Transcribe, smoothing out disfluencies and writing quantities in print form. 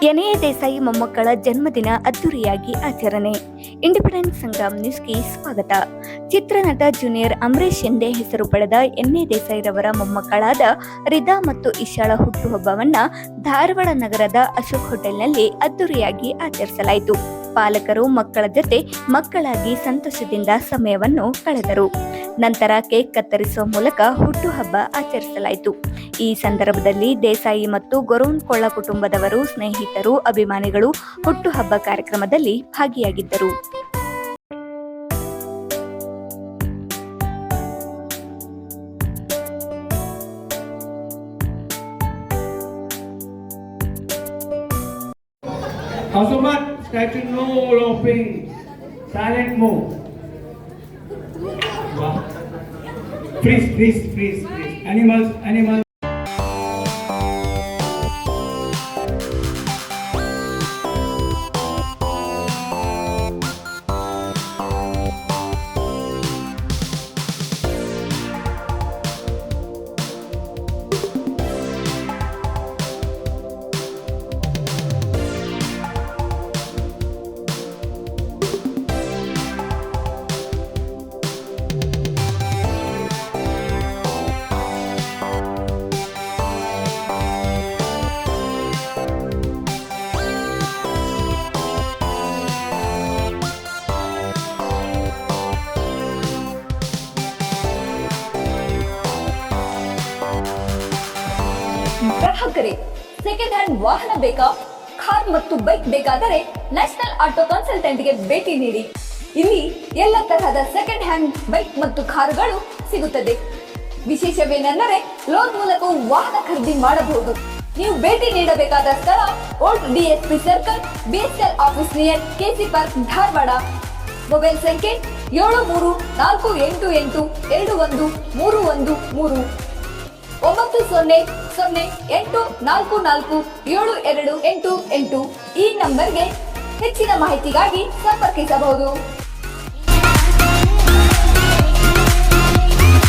ಎನೆಯ ದೇಸಾಯಿ ಮೊಮ್ಮಕ್ಕಳ ಜನ್ಮದಿನ ಅದ್ದೂರಿಯಾಗಿ ಆಚರಣೆ. ಇಂಡಿಪೆಂಡೆನ್ಸ್ ಸಂಗ್ರಾಮ್ ನ್ಯೂಸ್ಗೆ ಸ್ವಾಗತ. ಚಿತ್ರನಟ ಜೂನಿಯರ್ ಅಂಬರೀಶ್ ಎಂದೇ ಹೆಸರು ಪಡೆದ ಎನ್ಎ ದೇಸಾಯಿರವರ ಮೊಮ್ಮಕ್ಕಳಾದ ರಿದಾ ಮತ್ತು ಇಶಾಳ ಹುಟ್ಟುಹಬ್ಬವನ್ನ ಧಾರವಾಡ ನಗರದ ಅಶೋಕ್ ಹೋಟೆಲ್ನಲ್ಲಿ ಅದ್ದೂರಿಯಾಗಿ ಆಚರಿಸಲಾಯಿತು. ಪಾಲಕರು ಮಕ್ಕಳ ಜೊತೆ ಮಕ್ಕಳಾಗಿ ಸಂತೋಷದಿಂದ ಸಮಯವನ್ನು ಕಳೆದರು. ನಂತರ ಕೇಕ್ ಕತ್ತರಿಸುವ ಮೂಲಕ ಹುಟ್ಟುಹಬ್ಬ ಆಚರಿಸಲಾಯಿತು. ಈ ಸಂದರ್ಭದಲ್ಲಿ ದೇಸಾಯಿ ಮತ್ತು ಗೊರವನಕೊಳ್ಳ ಕುಟುಂಬದವರು, ಸ್ನೇಹಿತರು, ಅಭಿಮಾನಿಗಳು ಹುಟ್ಟುಹಬ್ಬ ಕಾರ್ಯಕ್ರಮದಲ್ಲಿ ಭಾಗಿಯಾಗಿದ್ದರು. Hausumat, statue no laughing, silent move. Wow. Please. Animals. ಗ್ರಾಹಕರೇ, ಸೆಕೆಂಡ್ ಹ್ಯಾಂಡ್ ವಾಹನ ಬೇಕಾ? ಕಾರ್ ಮತ್ತು ಬೈಕ್ ಬೇಕಾದರೆ ನ್ಯಾಷನಲ್ ಆಟೋ ಕನ್ಸಲ್ಟೆಂಟ್ಗೆ ಭೇಟಿ ನೀಡಿ. ಇಲ್ಲಿ ಎಲ್ಲ ತರಹದ ಸೆಕೆಂಡ್ ಹ್ಯಾಂಡ್ ಬೈಕ್ ಮತ್ತು ಕಾರುಗಳು ಸಿಗುತ್ತದೆ. ವಿಶೇಷವೇನೆಂದರೆ ಲೋನ್ ಮೂಲಕ ವಾಹನ ಖರೀದಿ ಮಾಡಬಹುದು. ನೀವು ಭೇಟಿ ನೀಡಬೇಕಾದ ಸ್ಥಳ old DSP circle, BSL office near KC park, Dharwad. Mobile ಸಂಖ್ಯೆ 7348821313 9008447288. ಈ ನಂಬರ್ಗೆ ಹೆಚ್ಚಿನ ಮಾಹಿತಿಗಾಗಿ ಸಂಪರ್ಕಿಸಬಹುದು.